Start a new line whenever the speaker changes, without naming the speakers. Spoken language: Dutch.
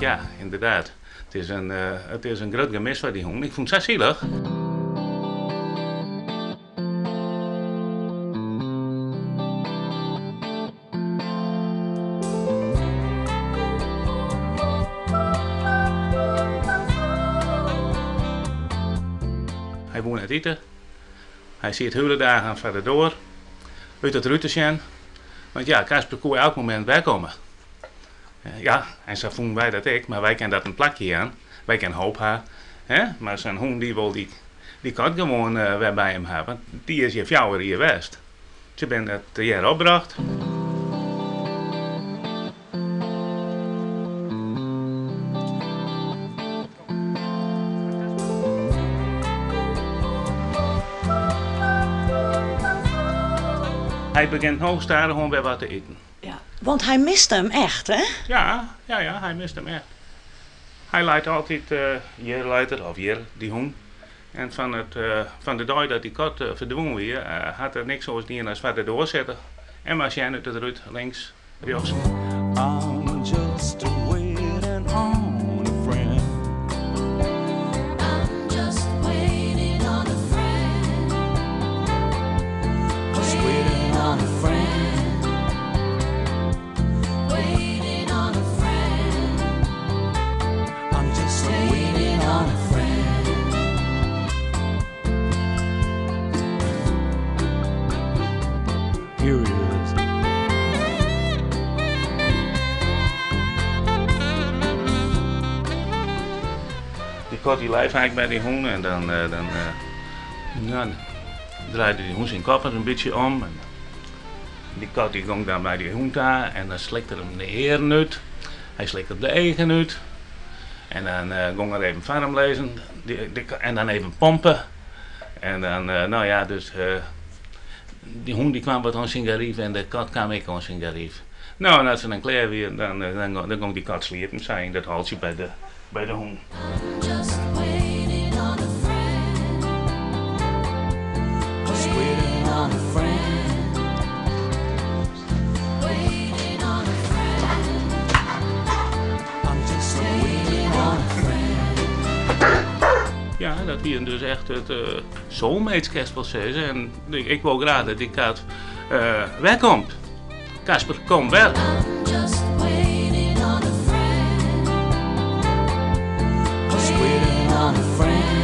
ja, inderdaad. Het is een groot gemis van die hond. Ik vond het zo zielig. Hij woont uit eten. Hij ziet hele dagen verder door. Uit het ruitesjen. Want ja, Kasper kon elk moment wegkomen. Ja, en zo vonden wij dat ik, maar wij kennen dat een plakje aan. Wij kennen hoop haar. Maar zijn hond die kan gewoon weer bij hem hebben. Die is je fjouwer hier west. Ze bent het hier opgebracht. Hij begint hoogstadig gewoon weer wat te eten.
Ja, want hij miste hem echt, hè?
Ja, hij mist hem echt. Hij leidt altijd hier leider, of hier, die hond. En van de dag dat die kat verdwenen weer, had er niks zoals die als verder doorzetten. En was jij uit het ruit links, rechts.
I'm just waiting on a friend.
I'm just waiting on a friend.
Just waiting on a friend.
Waiting on a friend.
I'm just waiting on a friend. Here he is.
Die kat die lijf eigenlijk bij die hond en dan draaide die hond zijn kop een beetje om. En die kat die ging dan bij die hond aan en dan slikte hem de heren uit. Hij slikte de eigen uit. En dan ging er even van hem lezen en dan even pompen. En dan, die hond die kwam wat aan zijn garief en de kat kwam ik aan zijn garief. Nou, en als ze dan klaar weer, dan ging die kat sliepen, zei in dat halsje bij de hond.
I'm just waiting on a friend.
Just waiting on a friend.
Waiting on a friend.
I'm just waiting on a friend.
Ja, dat was dus echt het soulmates-kerstproces. En ik wou graag dat die kat wegkomt. Kasper, kom weg.
I'm just waiting on a friend.
Just waiting on a friend.